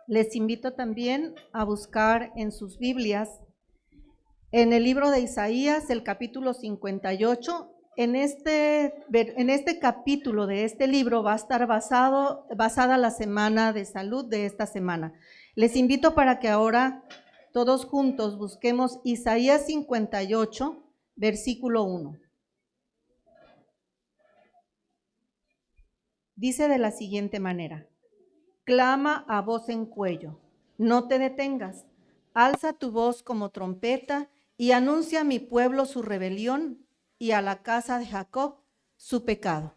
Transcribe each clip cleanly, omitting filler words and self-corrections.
Les invito también a buscar en sus Biblias, en el libro de Isaías, el capítulo 58. En este capítulo de este libro va a estar basada la semana de salud de esta semana. Les invito para que ahora todos juntos busquemos Isaías 58, versículo 1. Dice de la siguiente manera: clama a voz en cuello, no te detengas, alza tu voz como trompeta y anuncia a mi pueblo su rebelión y a la casa de Jacob su pecado.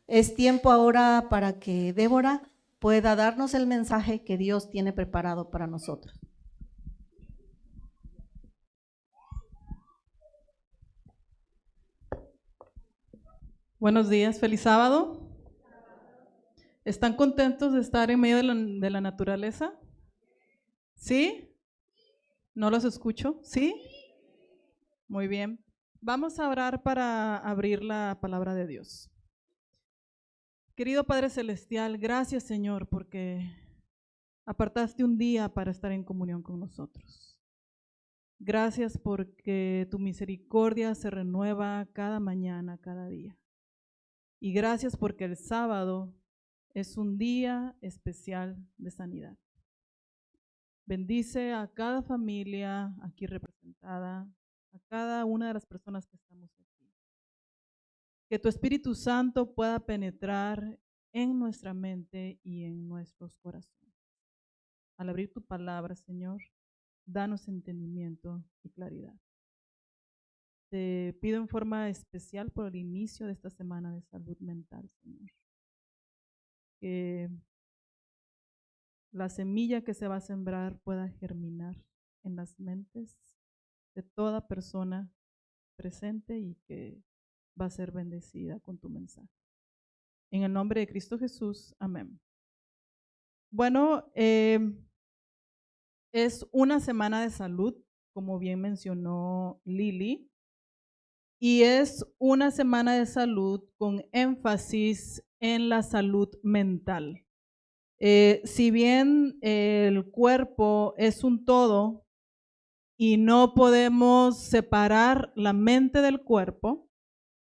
Es tiempo ahora para que Débora pueda darnos el mensaje que Dios tiene preparado para nosotros. Buenos días, feliz sábado. ¿Están contentos de estar en medio de la naturaleza? ¿Sí? ¿No los escucho? ¿Sí? Muy bien. Vamos a orar para abrir la palabra de Dios. Querido Padre Celestial, gracias Señor porque apartaste un día para estar en comunión con nosotros. Gracias porque tu misericordia se renueva cada mañana, cada día. Y gracias porque el sábado es un día especial de sanidad. Bendice a cada familia aquí representada, a cada una de las personas que estamos aquí. Que tu Espíritu Santo pueda penetrar en nuestra mente y en nuestros corazones. Al abrir tu palabra, Señor, danos entendimiento y claridad. Te pido en forma especial por el inicio de esta semana de salud mental, Señor. Que la semilla que se va a sembrar pueda germinar en las mentes de toda persona presente y que va a ser bendecida con tu mensaje. En el nombre de Cristo Jesús, amén. Bueno, es una semana de salud, como bien mencionó Lili, y es una semana de salud con énfasis en la salud mental. Si bien el cuerpo es un todo y no podemos separar la mente del cuerpo,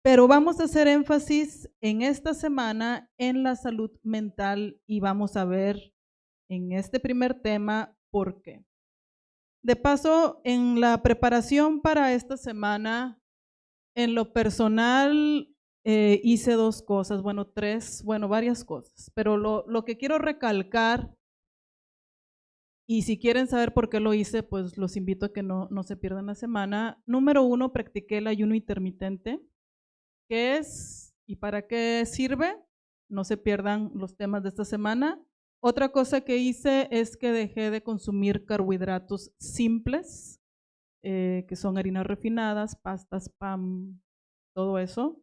pero vamos a hacer énfasis en esta semana en la salud mental y vamos a ver en este primer tema por qué. De paso, en la preparación para esta semana, en lo personal hice dos cosas, varias cosas, pero lo que quiero recalcar, y si quieren saber por qué lo hice, pues los invito a que no se pierdan la semana. Número 1, practiqué el ayuno intermitente. ¿Qué es y para qué sirve? No se pierdan los temas de esta semana. Otra cosa que hice es que dejé de consumir carbohidratos simples, que son harinas refinadas, pastas, pan, todo eso.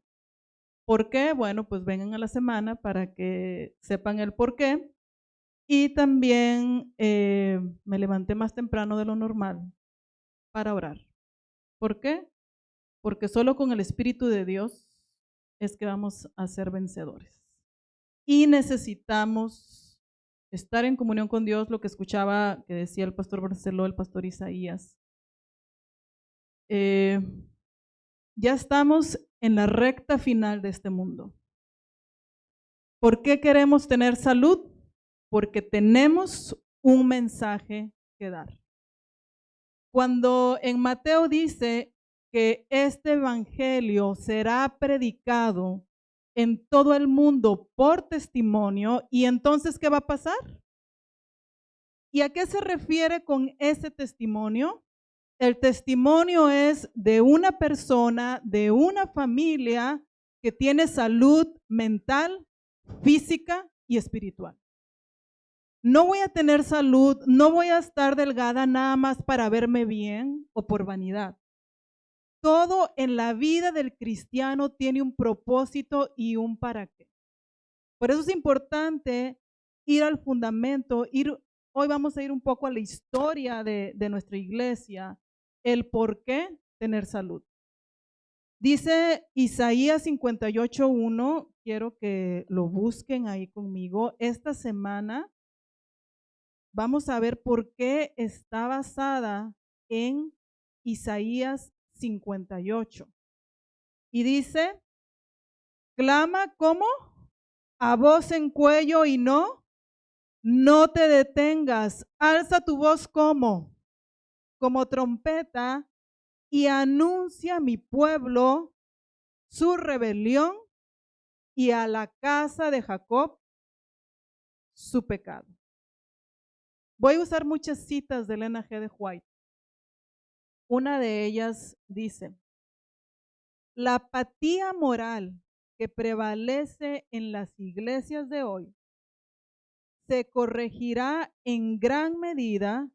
¿Por qué? Bueno, pues vengan a la semana para que sepan el por qué. Y también me levanté más temprano de lo normal para orar. ¿Por qué? Porque solo con el Espíritu de Dios es que vamos a ser vencedores. Y necesitamos estar en comunión con Dios, lo que escuchaba que decía el pastor Barceló, el pastor Isaías. Ya estamos en la recta final de este mundo. ¿Por qué queremos tener salud? Porque tenemos un mensaje que dar. Cuando en Mateo dice que este evangelio será predicado en todo el mundo por testimonio, ¿y entonces qué va a pasar? ¿Y a qué se refiere con ese testimonio? El testimonio es de una persona, de una familia que tiene salud mental, física y espiritual. No voy a tener salud, no voy a estar delgada nada más para verme bien o por vanidad. Todo en la vida del cristiano tiene un propósito y un para qué. Por eso es importante ir al fundamento, hoy vamos a ir un poco a la historia de nuestra iglesia, el por qué tener salud. Dice Isaías 58:1, quiero que lo busquen ahí conmigo. Esta semana vamos a ver por qué está basada en Isaías 58. Y dice, clama como a voz en cuello y no te detengas. Alza tu voz como trompeta y anuncia a mi pueblo su rebelión y a la casa de Jacob su pecado. Voy a usar muchas citas de Elena G. de White. Una de ellas dice, la apatía moral que prevalece en las iglesias de hoy se corregirá en gran medida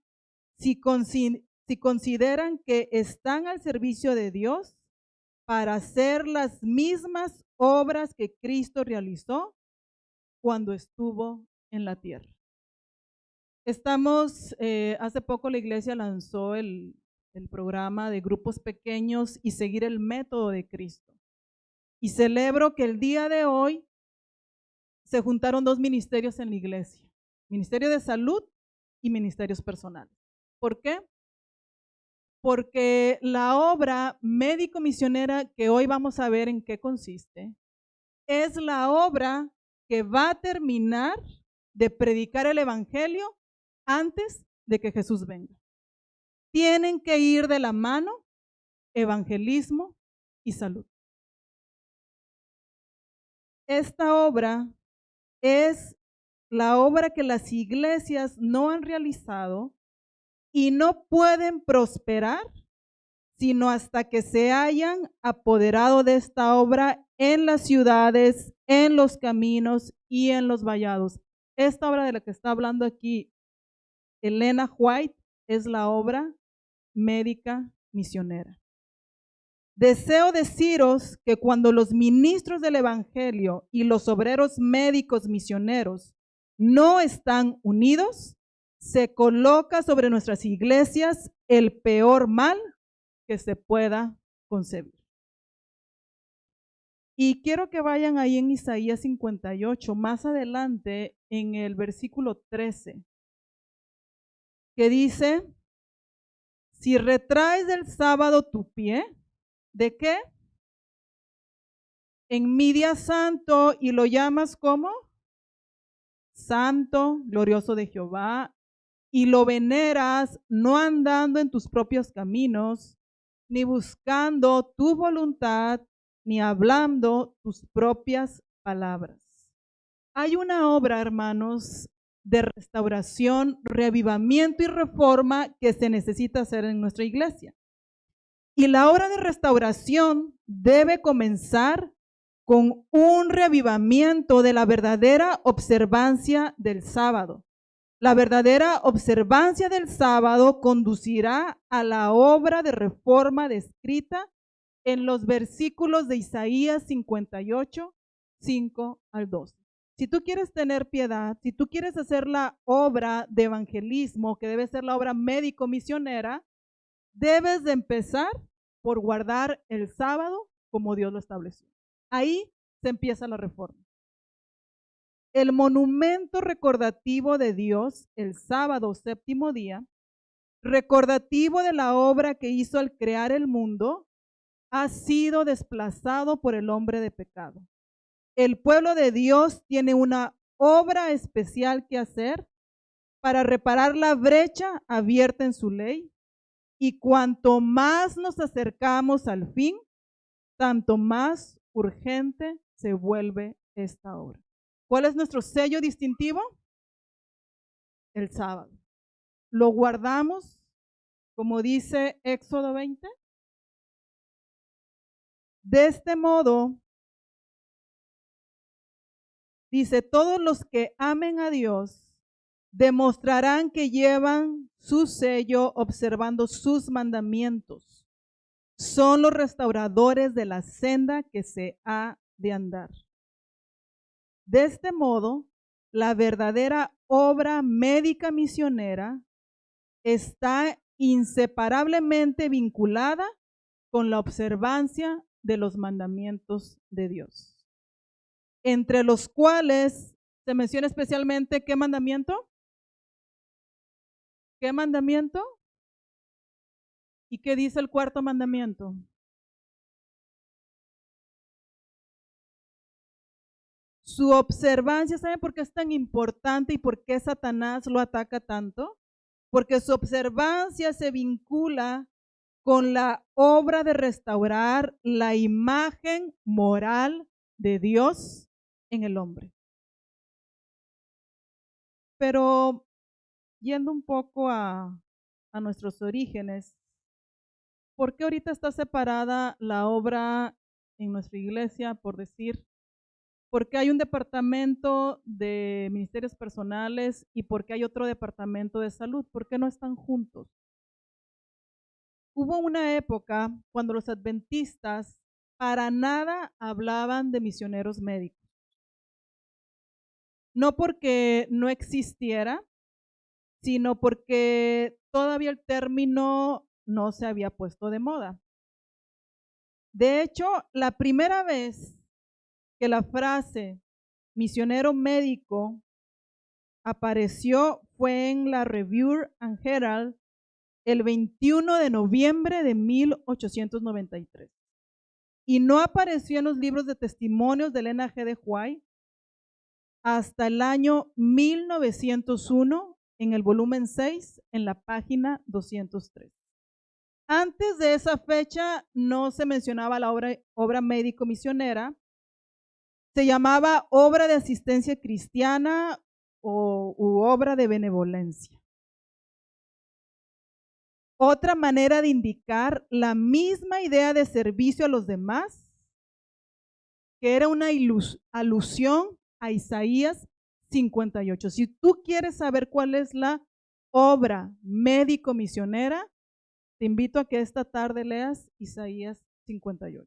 si consideran que están al servicio de Dios para hacer las mismas obras que Cristo realizó cuando estuvo en la tierra. Hace poco la iglesia lanzó el programa de grupos pequeños y seguir el método de Cristo. Y celebro que el día de hoy se juntaron dos ministerios en la iglesia, ministerio de salud y ministerios personales. ¿Por qué? Porque la obra médico-misionera que hoy vamos a ver en qué consiste, es la obra que va a terminar de predicar el evangelio antes de que Jesús venga. Tienen que ir de la mano evangelismo y salud. Esta obra es la obra que las iglesias no han realizado y no pueden prosperar sino hasta que se hayan apoderado de esta obra en las ciudades, en los caminos y en los vallados. Esta obra de la que está hablando aquí Elena White es la obra médica misionera. Deseo deciros que cuando los ministros del evangelio y los obreros médicos misioneros no están unidos, se coloca sobre nuestras iglesias el peor mal que se pueda concebir. Y quiero que vayan ahí en Isaías 58, más adelante en el versículo 13, que dice, si retraes del sábado tu pie, ¿de qué? En mi día santo y lo llamas como santo, glorioso de Jehová, y lo veneras no andando en tus propios caminos, ni buscando tu voluntad, ni hablando tus propias palabras. Hay una obra, hermanos, de restauración, reavivamiento y reforma que se necesita hacer en nuestra iglesia. Y la obra de restauración debe comenzar con un reavivamiento de la verdadera observancia del sábado. La verdadera observancia del sábado conducirá a la obra de reforma descrita en los versículos de Isaías 58, 5 al 12. Si tú quieres tener piedad, si tú quieres hacer la obra de evangelismo, que debe ser la obra médico-misionera, debes de empezar por guardar el sábado como Dios lo estableció. Ahí se empieza la reforma. El monumento recordativo de Dios, el sábado séptimo día, recordativo de la obra que hizo al crear el mundo, ha sido desplazado por el hombre de pecado. El pueblo de Dios tiene una obra especial que hacer para reparar la brecha abierta en su ley, y cuanto más nos acercamos al fin, tanto más urgente se vuelve esta obra. ¿Cuál es nuestro sello distintivo? El sábado. Lo guardamos, como dice Éxodo 20. De este modo, dice, todos los que amen a Dios demostrarán que llevan su sello observando sus mandamientos. Son los restauradores de la senda que se ha de andar. De este modo, la verdadera obra médica misionera está inseparablemente vinculada con la observancia de los mandamientos de Dios, entre los cuales se menciona especialmente ¿qué mandamiento? ¿Qué mandamiento? ¿Y qué dice el cuarto mandamiento? Su observancia, ¿saben por qué es tan importante y por qué Satanás lo ataca tanto? Porque su observancia se vincula con la obra de restaurar la imagen moral de Dios en el hombre. Pero yendo un poco a nuestros orígenes, ¿por qué ahorita está separada la obra en nuestra iglesia, por decir? ¿Por qué hay un departamento de ministerios personales y por qué hay otro departamento de salud? ¿Por qué no están juntos? Hubo una época cuando los adventistas para nada hablaban de misioneros médicos. No porque no existiera, sino porque todavía el término no se había puesto de moda. De hecho, la primera vez que la frase misionero médico apareció fue en la Review and Herald el 21 de noviembre de 1893. Y no apareció en los libros de testimonios de Elena G. de White hasta el año 1901 en el volumen 6 en la página 203. Antes de esa fecha no se mencionaba la obra médico misionera, se llamaba obra de asistencia cristiana u obra de benevolencia. Otra manera de indicar la misma idea de servicio a los demás, que era una alusión a Isaías 58. Si tú quieres saber cuál es la obra médico misionera, te invito a que esta tarde leas Isaías 58.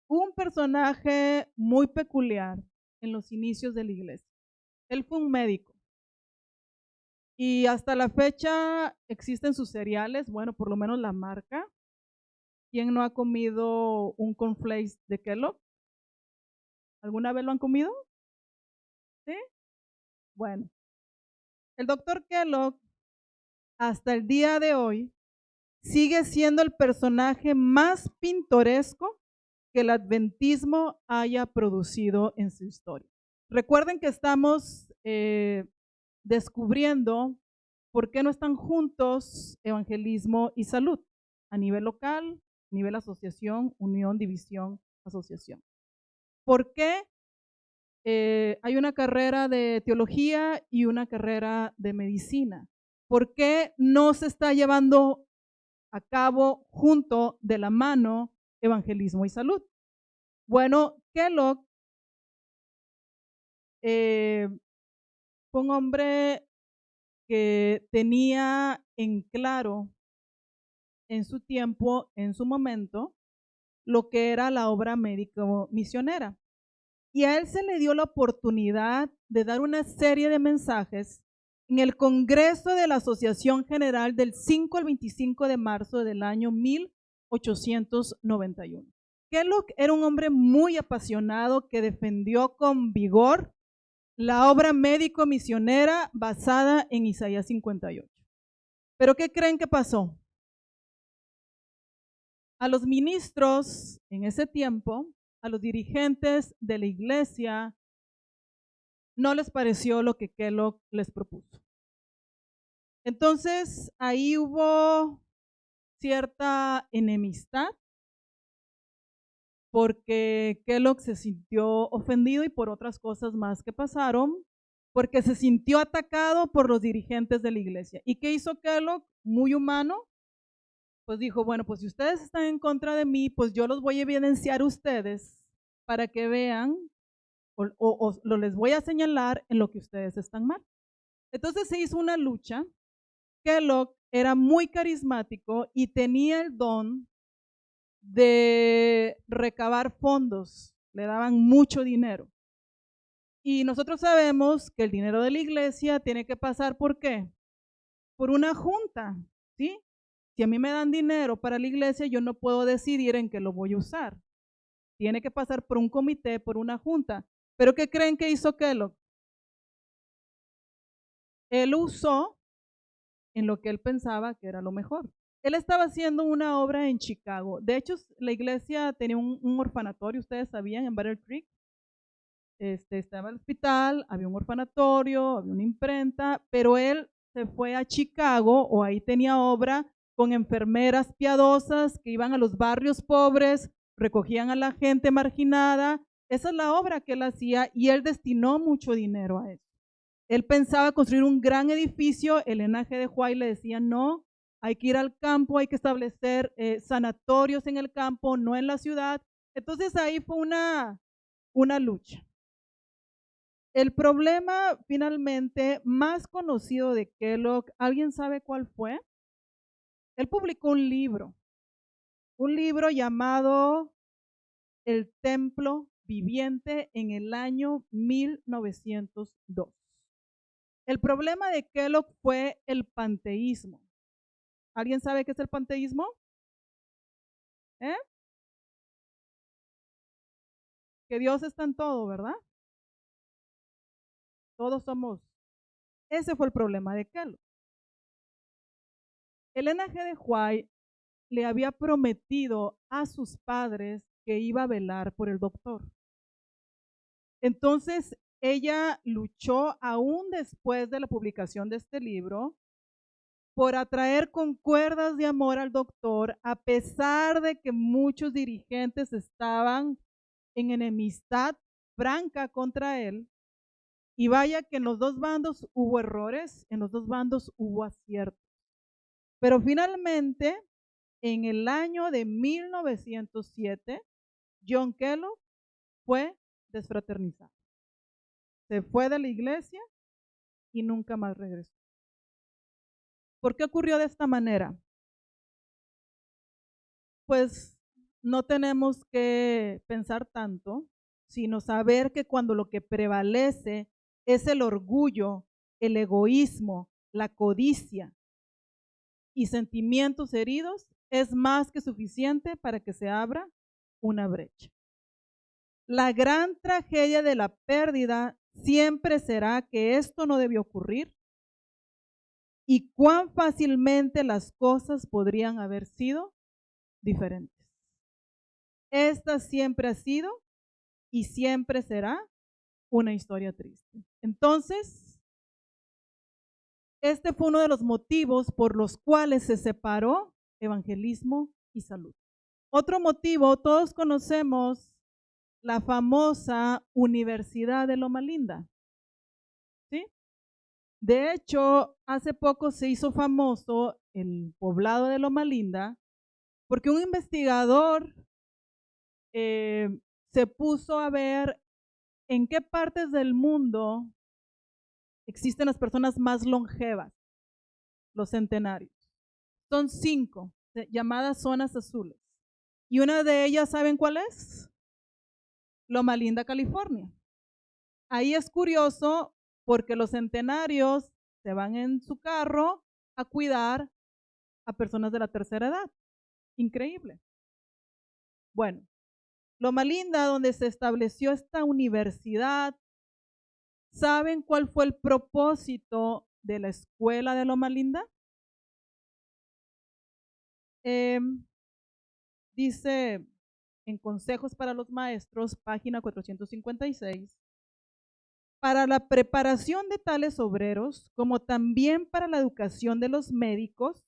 Un personaje muy peculiar en los inicios de la iglesia. Él fue un médico. Y hasta la fecha existen sus cereales, bueno, por lo menos la marca. ¿Quién no ha comido un cornflakes de Kellogg? ¿Alguna vez lo han comido? ¿Sí? Bueno, el doctor Kellogg hasta el día de hoy sigue siendo el personaje más pintoresco que el adventismo haya producido en su historia. Recuerden que estamos descubriendo por qué no están juntos evangelismo y salud a nivel local, nivel asociación, unión, división, asociación. ¿Por qué hay una carrera de teología y una carrera de medicina? ¿Por qué no se está llevando a cabo junto de la mano evangelismo y salud? Bueno, Kellogg fue un hombre que tenía en claro en su tiempo, en su momento, lo que era la obra médico misionera. Y a él se le dio la oportunidad de dar una serie de mensajes en el Congreso de la Asociación General del 5 al 25 de marzo del año 1891. Kellogg era un hombre muy apasionado que defendió con vigor la obra médico misionera basada en Isaías 58. ¿Pero qué creen que pasó? A los ministros en ese tiempo, a los dirigentes de la iglesia, no les pareció lo que Kellogg les propuso. Entonces, ahí hubo cierta enemistad porque Kellogg se sintió ofendido y por otras cosas más que pasaron, porque se sintió atacado por los dirigentes de la iglesia. ¿Y qué hizo Kellogg? Muy humano, pues dijo, bueno, pues si ustedes están en contra de mí, pues yo los voy a evidenciar a ustedes para que vean o les voy a señalar en lo que ustedes están mal. Entonces se hizo una lucha. Kellogg era muy carismático y tenía el don de recabar fondos, le daban mucho dinero. Y nosotros sabemos que el dinero de la iglesia tiene que pasar ¿por qué? Por una junta, ¿sí? Si a mí me dan dinero para la iglesia, yo no puedo decidir en qué lo voy a usar. Tiene que pasar por un comité, por una junta. ¿Pero qué creen que hizo Kellogg? Él usó en lo que él pensaba que era lo mejor. Él estaba haciendo una obra en Chicago. De hecho, la iglesia tenía un orfanatorio, ustedes sabían, en Battle Creek. Estaba el hospital, había un orfanatorio, había una imprenta, pero él se fue a Chicago, o ahí tenía obra, con enfermeras piadosas que iban a los barrios pobres, recogían a la gente marginada. Esa es la obra que él hacía y él destinó mucho dinero a eso. Él pensaba construir un gran edificio. El Elena G. de White le decía, no, hay que ir al campo, hay que establecer sanatorios en el campo, no en la ciudad. Entonces ahí fue una lucha. El problema finalmente más conocido de Kellogg, ¿alguien sabe cuál fue? Él publicó un libro llamado El Templo Viviente en el año 1902. El problema de Kellogg fue el panteísmo. ¿Alguien sabe qué es el panteísmo? Que Dios está en todo, ¿verdad? Todos somos. Ese fue el problema de Kellogg. Elena G. de White le había prometido a sus padres que iba a velar por el doctor. Entonces, ella luchó aún después de la publicación de este libro por atraer con cuerdas de amor al doctor, a pesar de que muchos dirigentes estaban en enemistad franca contra él. Y vaya que en los dos bandos hubo errores, en los dos bandos hubo aciertos. Pero finalmente, en el año de 1907, John Kellogg fue desfraternizado. Se fue de la iglesia y nunca más regresó. ¿Por qué ocurrió de esta manera? Pues no tenemos que pensar tanto, sino saber que cuando lo que prevalece es el orgullo, el egoísmo, la codicia y sentimientos heridos, es más que suficiente para que se abra una brecha. La gran tragedia de la pérdida siempre será que esto no debió ocurrir y cuán fácilmente las cosas podrían haber sido diferentes. Esta siempre ha sido y siempre será una historia triste. Entonces, este fue uno de los motivos por los cuales se separó evangelismo y salud. Otro motivo, todos conocemos la famosa Universidad de Loma Linda, ¿sí? De hecho, hace poco se hizo famoso el poblado de Loma Linda porque un investigador se puso a ver en qué partes del mundo existen las personas más longevas, los centenarios. Son 5 llamadas zonas azules. Y una de ellas, ¿saben cuál es? Loma Linda, California. Ahí es curioso porque los centenarios se van en su carro a cuidar a personas de la tercera edad. Increíble. Bueno, Loma Linda, donde se estableció esta universidad, ¿saben cuál fue el propósito de la escuela de Loma Linda? Dice en Consejos para los Maestros, página 456, para la preparación de tales obreros, como también para la educación de los médicos,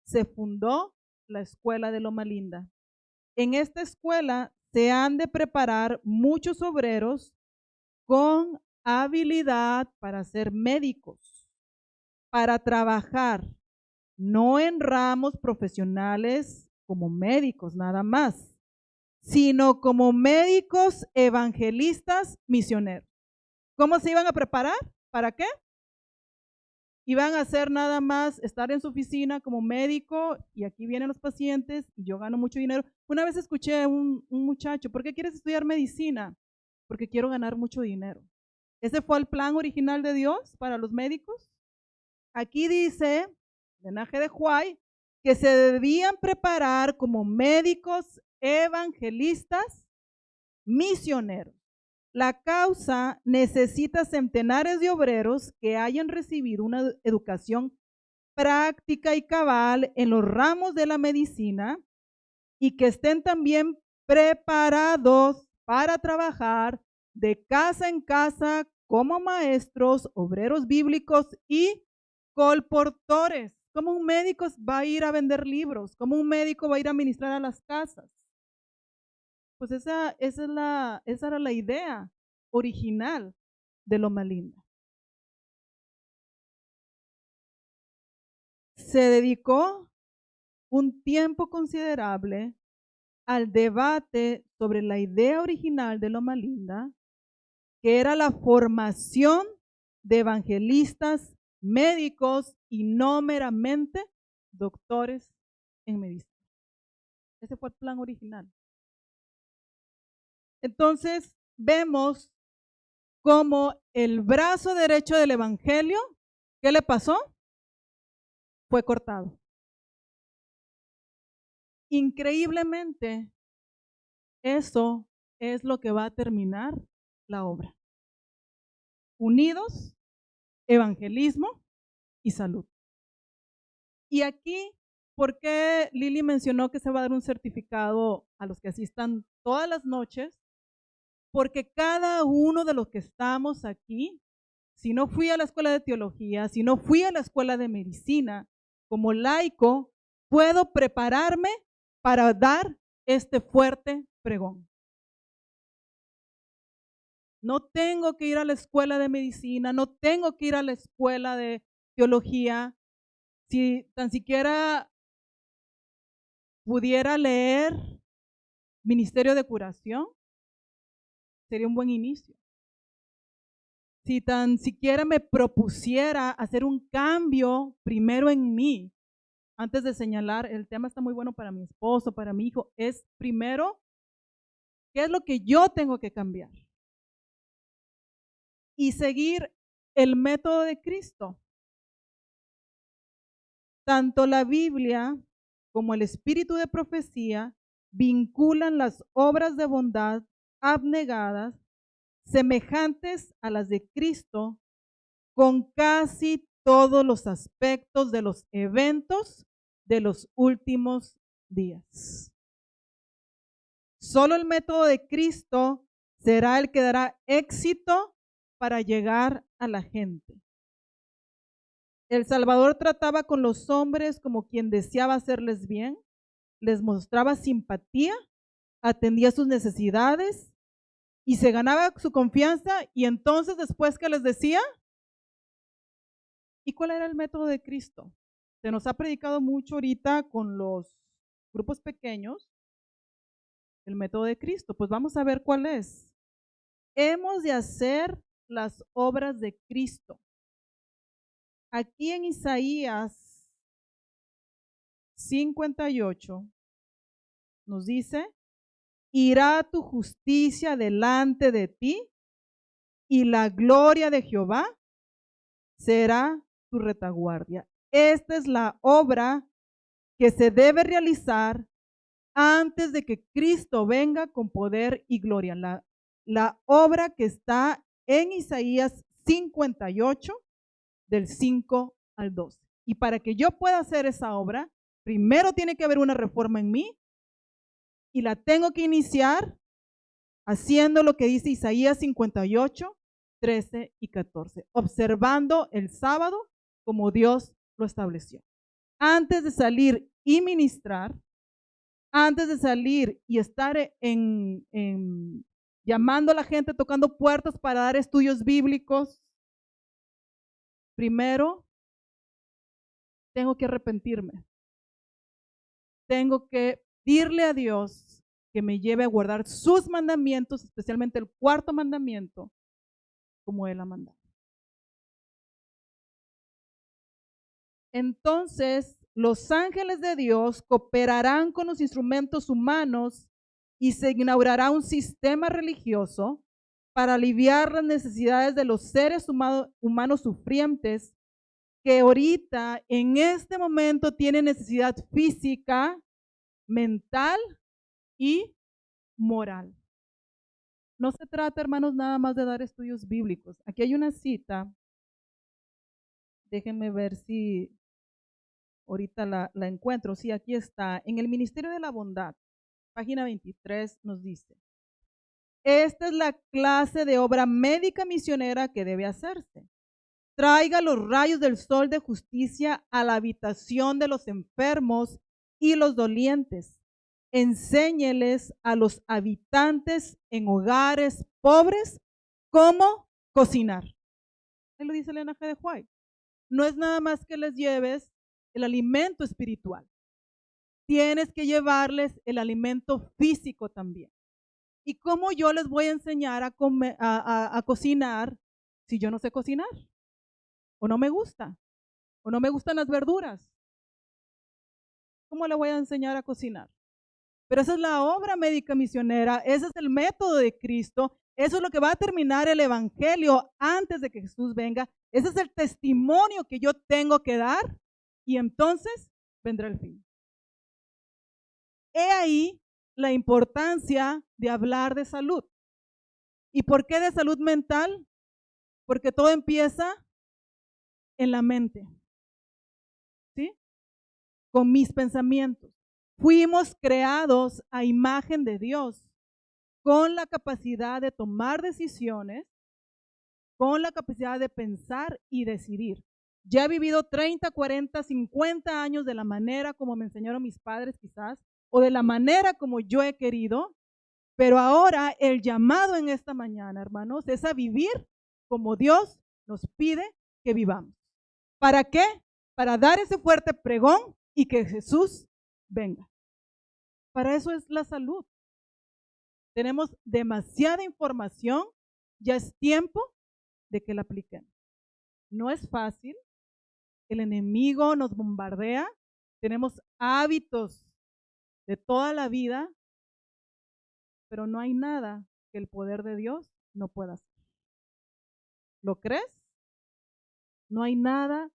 se fundó la Escuela de Loma Linda. En esta escuela se han de preparar muchos obreros con habilidad para ser médicos, para trabajar, no en ramos profesionales como médicos nada más, sino como médicos evangelistas misioneros. ¿Cómo se iban a preparar? ¿Para qué? Iban a hacer nada más estar en su oficina como médico y aquí vienen los pacientes y yo gano mucho dinero. Una vez escuché a un muchacho, ¿por qué quieres estudiar medicina? Porque quiero ganar mucho dinero. ¿Ese fue el plan original de Dios para los médicos? Aquí dice, Elena G. de White, que se debían preparar como médicos evangelistas misioneros. La causa necesita centenares de obreros que hayan recibido una educación práctica y cabal en los ramos de la medicina y que estén también preparados para trabajar de casa en casa como maestros, obreros bíblicos y colportores. Como un médico va a ir a vender libros, como un médico va a ir a ministrar a las casas. Pues esa era la idea original de Loma Linda. Se dedicó un tiempo considerable al debate sobre la idea original de Loma Linda, que era la formación de evangelistas, médicos y no meramente doctores en medicina. Ese fue el plan original. Entonces, vemos cómo el brazo derecho del evangelio, ¿qué le pasó? Fue cortado. Increíblemente, eso es lo que va a terminar la obra. Unidos, evangelismo y salud. Y aquí, ¿por qué Lili mencionó que se va a dar un certificado a los que asistan todas las noches? Porque cada uno de los que estamos aquí, si no fui a la escuela de teología, si no fui a la escuela de medicina, como laico, puedo prepararme para dar este fuerte pregón. No tengo que ir a la escuela de medicina, no tengo que ir a la escuela de teología. Si tan siquiera pudiera leer Ministerio de Curación, sería un buen inicio. Si tan siquiera me propusiera hacer un cambio primero en mí, antes de señalar, el tema está muy bueno para mi esposo, para mi hijo, es primero, ¿qué es lo que yo tengo que cambiar? Y seguir el método de Cristo. Tanto la Biblia como el espíritu de profecía vinculan las obras de bondad abnegadas, semejantes a las de Cristo, con casi todos los aspectos de los eventos de los últimos días. Solo el método de Cristo será el que dará éxito para llegar a la gente. El Salvador trataba con los hombres como quien deseaba hacerles bien, les mostraba simpatía, atendía sus necesidades y se ganaba su confianza. Y entonces, después, ¿qué les decía? ¿Y cuál era el método de Cristo? Se nos ha predicado mucho ahorita con los grupos pequeños el método de Cristo. Pues vamos a ver cuál es. Hemos de hacer las obras de Cristo. Aquí en Isaías 58 nos dice, irá tu justicia delante de ti y la gloria de Jehová será tu retaguardia. Esta es la obra que se debe realizar antes de que Cristo venga con poder y gloria. La obra que está en Isaías 58, del 5 al 12. Y para que yo pueda hacer esa obra, primero tiene que haber una reforma en mí y la tengo que iniciar haciendo lo que dice Isaías 58, 13 y 14, observando el sábado como Dios lo estableció. Antes de salir y ministrar, antes de salir y estar llamando a la gente, tocando puertas para dar estudios bíblicos, primero tengo que arrepentirme. Tengo que pedirle a Dios que me lleve a guardar sus mandamientos, especialmente el cuarto mandamiento, como Él ha mandado. Entonces, los ángeles de Dios cooperarán con los instrumentos humanos y se inaugurará un sistema religioso para aliviar las necesidades de los seres humanos sufrientes que ahorita, en este momento, tienen necesidad física, mental y moral. No se trata, hermanos, nada más de dar estudios bíblicos. Aquí hay una cita. Déjenme ver si ahorita la encuentro, sí, aquí está, en el Ministerio de la Bondad, página 23 nos dice, esta es la clase de obra médica misionera que debe hacerse. Traiga los rayos del sol de justicia a la habitación de los enfermos y los dolientes. Enséñeles a los habitantes en hogares pobres cómo cocinar. Ahí lo dice Elena G. de White. No es nada más que les lleves el alimento espiritual. Tienes que llevarles el alimento físico también. ¿Y cómo yo les voy a enseñar a cocinar si yo no sé cocinar? ¿O no me gusta? ¿O no me gustan las verduras? ¿Cómo le voy a enseñar a cocinar? Pero esa es la obra médica misionera, ese es el método de Cristo, eso es lo que va a terminar el evangelio antes de que Jesús venga, ese es el testimonio que yo tengo que dar y entonces vendrá el fin. He ahí la importancia de hablar de salud. ¿Y por qué de salud mental? Porque todo empieza en la mente, ¿sí? Con mis pensamientos. Fuimos creados a imagen de Dios, con la capacidad de tomar decisiones, con la capacidad de pensar y decidir. Ya he vivido 30, 40, 50 años de la manera como me enseñaron mis padres quizás, o de la manera como yo he querido, pero ahora el llamado en esta mañana, hermanos, es a vivir como Dios nos pide que vivamos. ¿Para qué? Para dar ese fuerte pregón y que Jesús venga. Para eso es la salud. Tenemos demasiada información, ya es tiempo de que la apliquemos. No es fácil, el enemigo nos bombardea, tenemos hábitos de toda la vida, pero no hay nada que el poder de Dios no pueda hacer. ¿Lo crees? No hay nada,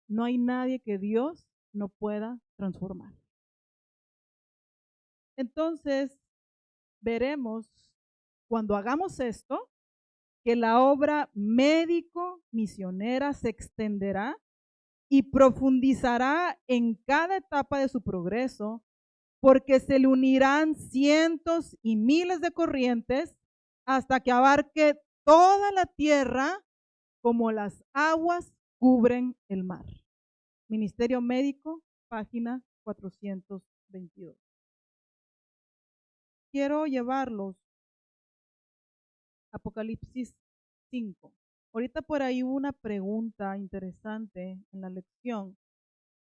no hay nadie que Dios no pueda transformar. Entonces, veremos cuando hagamos esto, que la obra médico-misionera se extenderá y profundizará en cada etapa de su progreso, porque se le unirán cientos y miles de corrientes hasta que abarque toda la tierra como las aguas cubren el mar. Ministerio Médico, página 422. Quiero llevarlos a Apocalipsis 5. Ahorita por ahí hubo una pregunta interesante en la lección.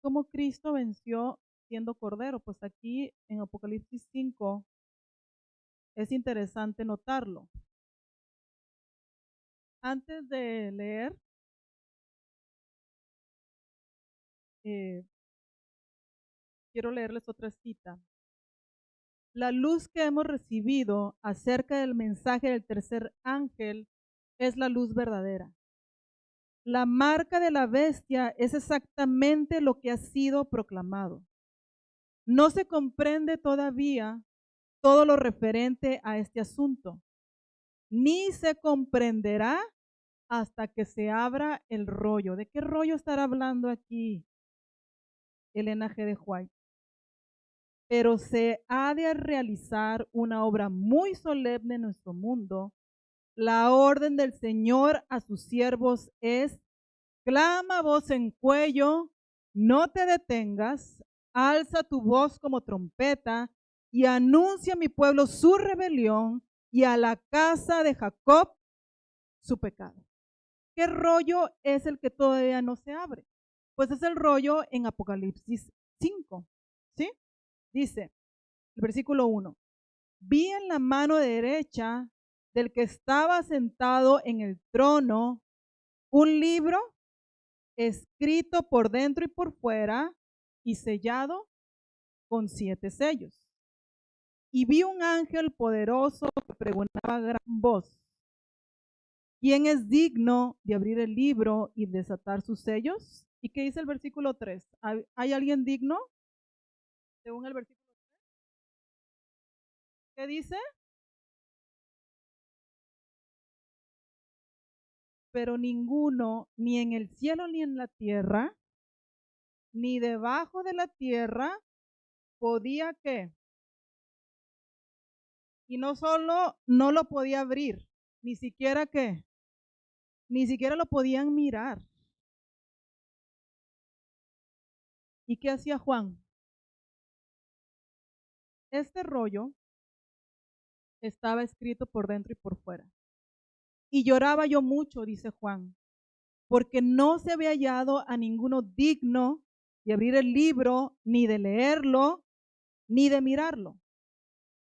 ¿Cómo Cristo venció siendo cordero? Pues aquí en Apocalipsis 5 es interesante notarlo. Antes de leer, quiero leerles otra cita. La luz que hemos recibido acerca del mensaje del tercer ángel es la luz verdadera. La marca de la bestia es exactamente lo que ha sido proclamado. No se comprende todavía todo lo referente a este asunto, ni se comprenderá hasta que se abra el rollo. ¿De qué rollo estará hablando aquí Elena G. de White? Pero se ha de realizar una obra muy solemne en nuestro mundo. La orden del Señor a sus siervos es: clama voz en cuello, no te detengas, alza tu voz como trompeta y anuncia a mi pueblo su rebelión y a la casa de Jacob su pecado. ¿Qué rollo es el que todavía no se abre? Pues es el rollo en Apocalipsis 5, ¿sí? Dice, el versículo 1, vi en la mano derecha del que estaba sentado en el trono un libro escrito por dentro y por fuera y sellado con 7 sellos. Y vi un ángel poderoso que pregonaba a gran voz: ¿quién es digno de abrir el libro y desatar sus sellos? ¿Y qué dice el versículo 3? ¿Hay alguien digno? Según el versículo 3. ¿Qué dice? Pero ninguno, ni en el cielo ni en la tierra, ni debajo de la tierra podía ¿qué? Y no solo no lo podía abrir, ni siquiera ¿qué? Ni siquiera lo podían mirar. ¿Y qué hacía Juan? Este rollo estaba escrito por dentro y por fuera. Y lloraba yo mucho, dice Juan, porque no se había hallado a ninguno digno de abrir el libro, ni de leerlo, ni de mirarlo.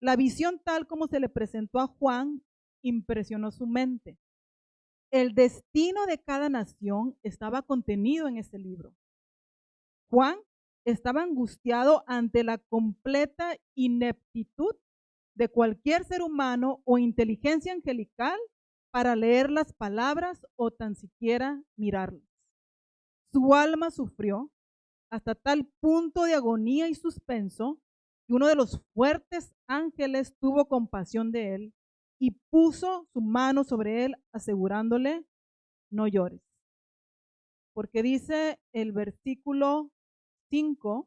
La visión tal como se le presentó a Juan impresionó su mente. El destino de cada nación estaba contenido en ese libro. Juan estaba angustiado ante la completa ineptitud de cualquier ser humano o inteligencia angelical para leer las palabras o tan siquiera mirarlas. Su alma sufrió hasta tal punto de agonía y suspenso que uno de los fuertes ángeles tuvo compasión de él y puso su mano sobre él, asegurándole, no llores. Porque dice el versículo 5,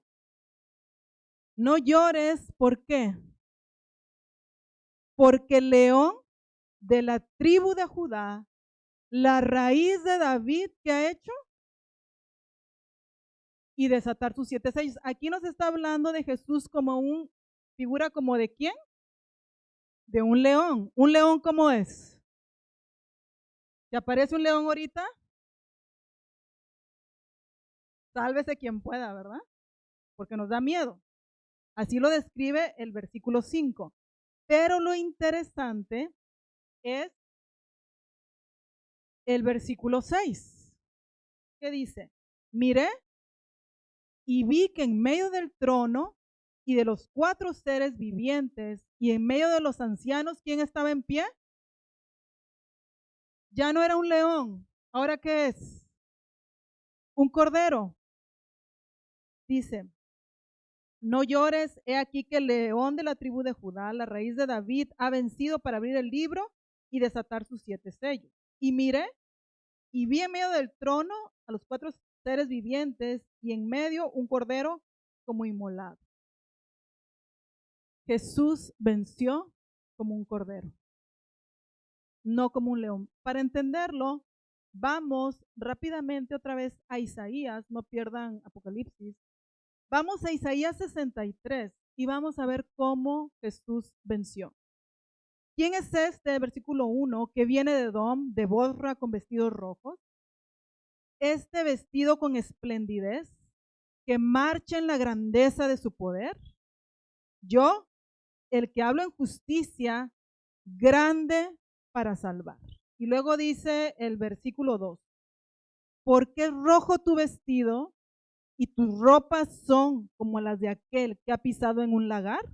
no llores, ¿por qué? Porque el león de la tribu de Judá, la raíz de David, ¿qué ha hecho? Y desatar sus 7 sellos. Aquí nos está hablando de Jesús como un figura como de quién? De un león. ¿Un león cómo es? ¿Te aparece un león ahorita? Sálvese quien pueda, ¿verdad? Porque nos da miedo. Así lo describe el versículo 5. Pero lo interesante es el versículo 6, que dice, miré y vi que en medio del trono y de los 4 seres vivientes y en medio de los ancianos, ¿quién estaba en pie? Ya no era un león. ¿Ahora qué es? Un cordero. Dice, no llores, he aquí que el león de la tribu de Judá, la raíz de David, ha vencido para abrir el libro y desatar sus 7 sellos. Y miré y vi en medio del trono a los 4 seres vivientes y en medio un cordero como inmolado. Jesús venció como un cordero, no como un león. Para entenderlo, vamos rápidamente otra vez a Isaías, no pierdan Apocalipsis. Vamos a Isaías 63 y vamos a ver cómo Jesús venció. ¿Quién es este, versículo 1, que viene de Edom, de Bosra, con vestidos rojos? Este vestido con esplendidez, que marcha en la grandeza de su poder. Yo, el que hablo en justicia, grande para salvar. Y luego dice el versículo 2, ¿por qué es rojo tu vestido y tus ropas son como las de aquel que ha pisado en un lagar?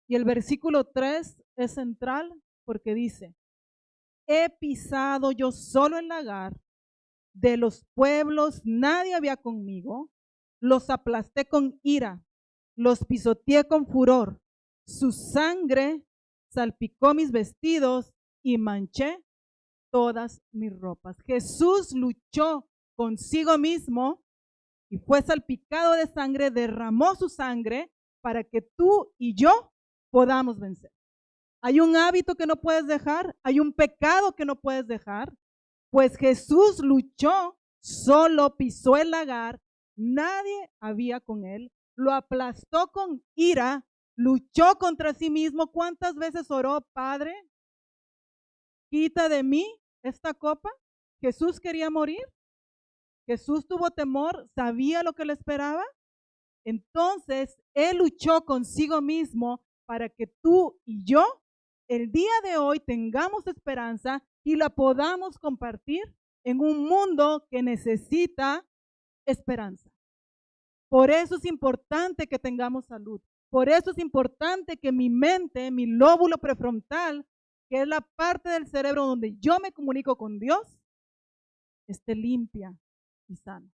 Y el versículo 3 es central porque dice, he pisado yo solo el lagar, de los pueblos nadie había conmigo, los aplasté con ira, los pisoteé con furor, su sangre salpicó mis vestidos y manché todas mis ropas. Jesús luchó consigo mismo y fue salpicado de sangre, derramó su sangre para que tú y yo podamos vencer. Hay un hábito que no puedes dejar, hay un pecado que no puedes dejar, pues Jesús luchó, solo pisó el lagar, nadie había con él, lo aplastó con ira, luchó contra sí mismo. ¿Cuántas veces oró, Padre, quita de mí esta copa? Jesús quería morir, Jesús tuvo temor, sabía lo que le esperaba. Entonces, Él luchó consigo mismo para que tú y yo el día de hoy tengamos esperanza y la podamos compartir en un mundo que necesita esperanza. Por eso es importante que tengamos salud. Por eso es importante que mi mente, mi lóbulo prefrontal, que es la parte del cerebro donde yo me comunico con Dios, esté limpia y sana.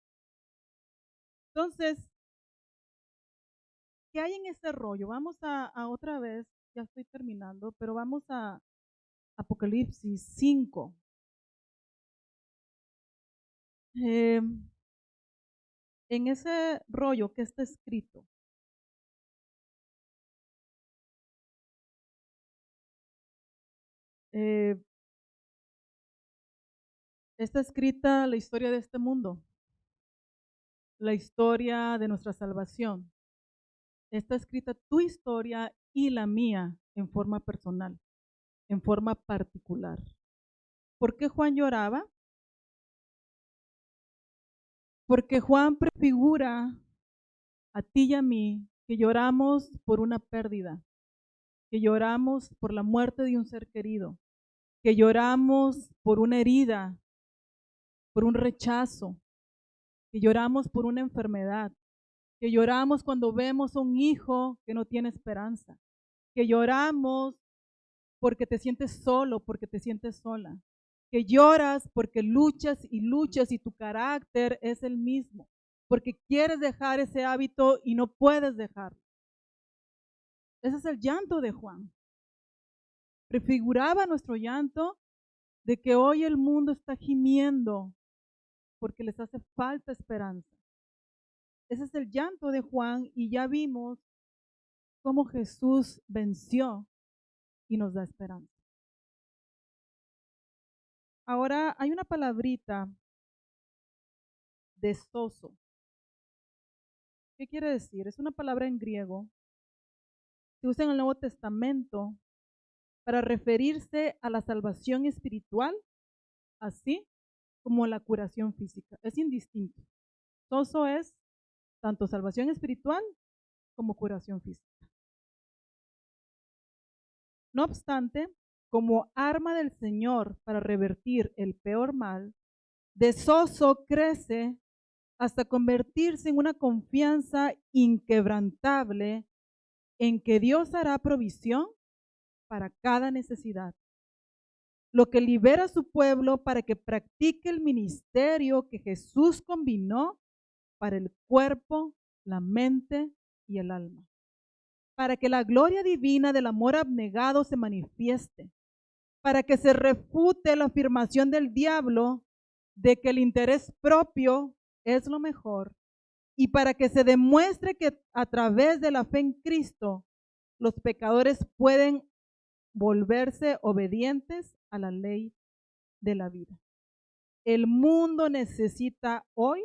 Entonces, ¿qué hay en ese rollo? Vamos a otra vez, ya estoy terminando, pero vamos a Apocalipsis 5. en ese rollo que está escrito, eh, está escrita la historia de este mundo, la historia de nuestra salvación. Está escrita tu historia y la mía en forma personal, en forma particular. ¿Por qué Juan lloraba? Porque Juan prefigura a ti y a mí que lloramos por una pérdida, que lloramos por la muerte de un ser querido, que lloramos por una herida, por un rechazo, que lloramos por una enfermedad, que lloramos cuando vemos a un hijo que no tiene esperanza, que lloramos porque te sientes solo, porque te sientes sola, que lloras porque luchas y luchas y tu carácter es el mismo, porque quieres dejar ese hábito y no puedes dejarlo. Ese es el llanto de Juan. Prefiguraba nuestro llanto de que hoy el mundo está gimiendo porque les hace falta esperanza. Ese es el llanto de Juan y ya vimos cómo Jesús venció y nos da esperanza. Ahora hay una palabrita de sozo. ¿Qué quiere decir? Es una palabra en griego. Se usa en el Nuevo Testamento para referirse a la salvación espiritual, así como la curación física. Es indistinto. Sozo es tanto salvación espiritual como curación física. No obstante, como arma del Señor para revertir el peor mal, de sozo crece hasta convertirse en una confianza inquebrantable en que Dios hará provisión para cada necesidad, lo que libera a su pueblo para que practique el ministerio que Jesús combinó para el cuerpo, la mente y el alma, para que la gloria divina del amor abnegado se manifieste, para que se refute la afirmación del diablo de que el interés propio es lo mejor y para que se demuestre que a través de la fe en Cristo los pecadores pueden volverse obedientes a la ley de la vida. El mundo necesita hoy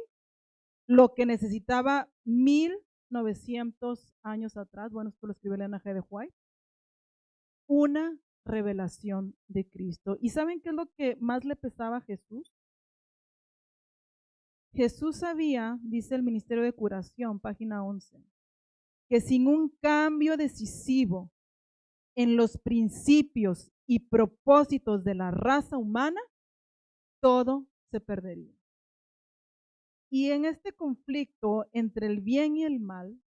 lo que necesitaba 1900 años atrás, bueno, esto lo escribió Elena G. de White, una revelación de Cristo. ¿Y saben qué es lo que más le pesaba a Jesús? Jesús sabía, dice el Ministerio de Curación, página 11, que sin un cambio decisivo en los principios y propósitos de la raza humana, todo se perdería. Y en este conflicto entre el bien y el mal,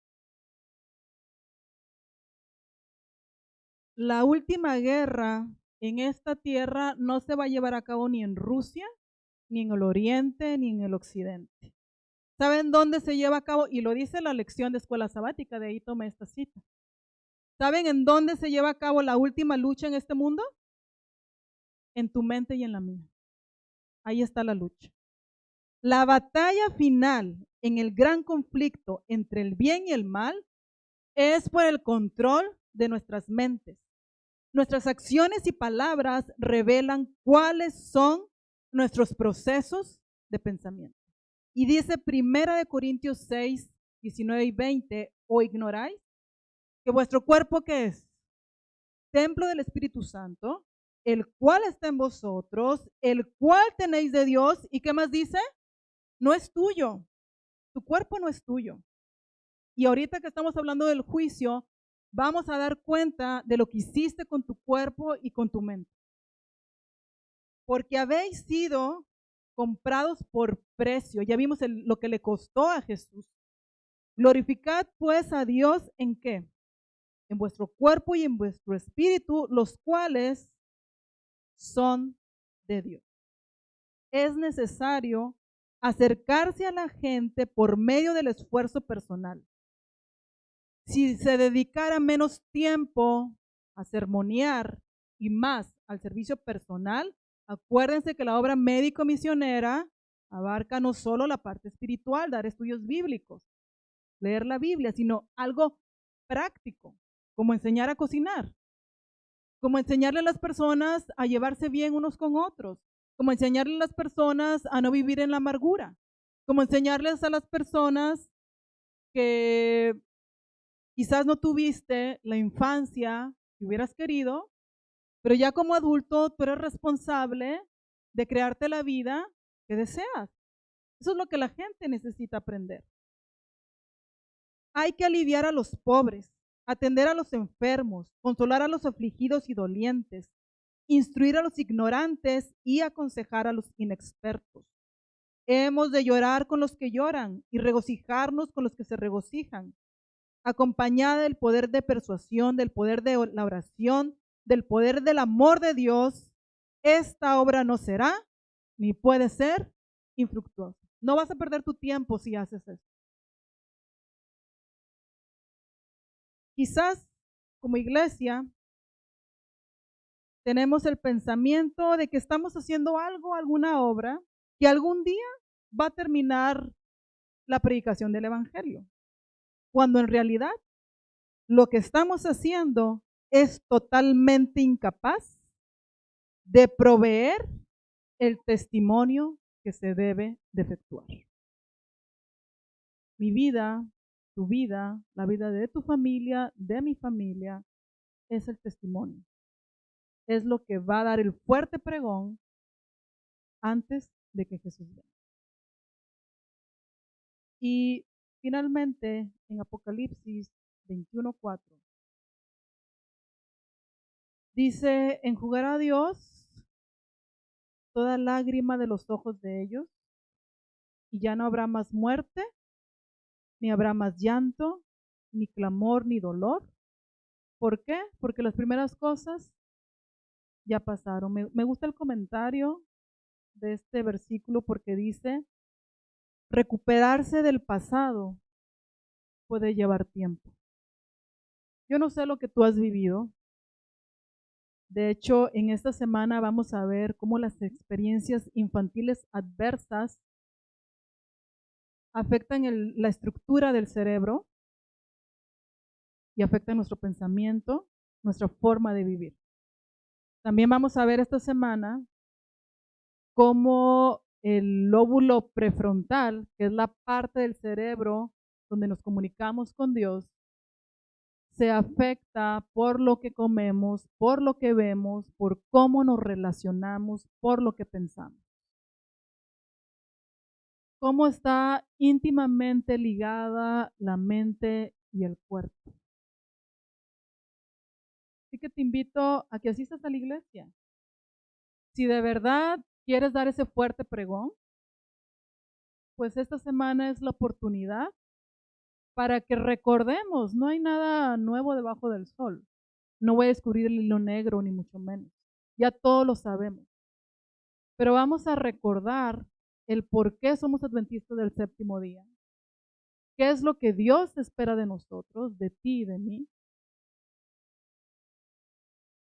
la última guerra en esta tierra no se va a llevar a cabo ni en Rusia, ni en el Oriente, ni en el Occidente. ¿Saben dónde se lleva a cabo? Y lo dice la lección de escuela sabática, de ahí tomé esta cita. ¿Saben en dónde se lleva a cabo la última lucha en este mundo? En tu mente y en la mía. Ahí está la lucha. La batalla final en el gran conflicto entre el bien y el mal es por el control de nuestras mentes. Nuestras acciones y palabras revelan cuáles son nuestros procesos de pensamiento. Y dice 1 Corintios 6, 19 y 20, ¿o ignoráis que vuestro cuerpo qué es? Templo del Espíritu Santo, el cual está en vosotros, el cual tenéis de Dios, ¿y qué más dice? No es tuyo, tu cuerpo no es tuyo. Y ahorita que estamos hablando del juicio, vamos a dar cuenta de lo que hiciste con tu cuerpo y con tu mente. Porque habéis sido comprados por precio. Ya vimos lo que le costó a Jesús. Glorificad pues a Dios ¿en qué? En vuestro cuerpo y en vuestro espíritu, los cuales son de Dios. Es necesario acercarse a la gente por medio del esfuerzo personal. Si se dedicara menos tiempo a sermonear y más al servicio personal, acuérdense que la obra médico-misionera Abarca no solo la parte espiritual, dar estudios bíblicos, leer la Biblia, sino algo práctico, como enseñar a cocinar, como enseñarle a las personas a llevarse bien unos con otros, como enseñarle a las personas a no vivir en la amargura, como enseñarles a las personas que quizás no tuviste la infancia que hubieras querido, pero ya como adulto tú eres responsable de crearte la vida que deseas. Eso es lo que la gente necesita aprender. Hay que aliviar a los pobres, atender a los enfermos, consolar a los afligidos y dolientes, instruir a los ignorantes y aconsejar a los inexpertos. Hemos de llorar con los que lloran y regocijarnos con los que se regocijan, acompañada del poder de persuasión, del poder de la oración, del poder del amor de Dios. Esta obra no será ni puede ser infructuosa. No vas a perder tu tiempo si haces eso. Quizás como iglesia tenemos el pensamiento de que estamos haciendo algo, alguna obra, que algún día va a terminar la predicación del Evangelio, cuando en realidad lo que estamos haciendo es totalmente incapaz de proveer el testimonio que se debe de efectuar. Mi vida, tu vida, la vida de tu familia, de mi familia, es el testimonio. Es lo que va a dar el fuerte pregón antes de que Jesús venga. Y finalmente, en Apocalipsis 21:4, dice: enjugará a Dios toda lágrima de los ojos de ellos, y ya no habrá más muerte, ni habrá más llanto, ni clamor, ni dolor. ¿Por qué? Porque las primeras cosas ya pasaron. Me gusta el comentario de este versículo porque dice: recuperarse del pasado puede llevar tiempo. Yo no sé lo que tú has vivido. De hecho, en esta semana vamos a ver cómo las experiencias infantiles adversas afectan la estructura del cerebro y afectan nuestro pensamiento, nuestra forma de vivir. También vamos a ver esta semana cómo el lóbulo prefrontal, que es la parte del cerebro donde nos comunicamos con Dios, se afecta por lo que comemos, por lo que vemos, por cómo nos relacionamos, por lo que pensamos. Cómo está íntimamente ligada la mente y el cuerpo. Así que te invito a que asistas a la iglesia. Si de verdad quieres dar ese fuerte pregón, pues esta semana es la oportunidad para que recordemos, no hay nada nuevo debajo del sol. No voy a descubrir el hilo negro, ni mucho menos. Ya todos lo sabemos. Pero vamos a recordar el por qué somos adventistas del séptimo día. ¿Qué es lo que Dios espera de nosotros, de ti y de mí?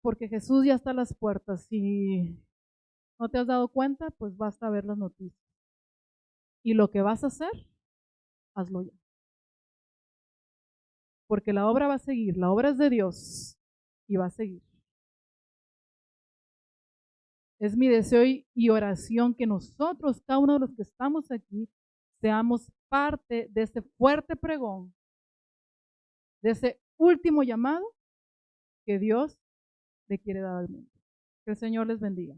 Porque Jesús ya está a las puertas. Si no te has dado cuenta, pues basta ver las noticias. Y lo que vas a hacer, hazlo ya. Porque la obra va a seguir, la obra es de Dios y va a seguir. Es mi deseo y oración que nosotros, cada uno de los que estamos aquí, seamos parte de ese fuerte pregón, de ese último llamado que Dios le quiere dar al mundo. Que el Señor les bendiga.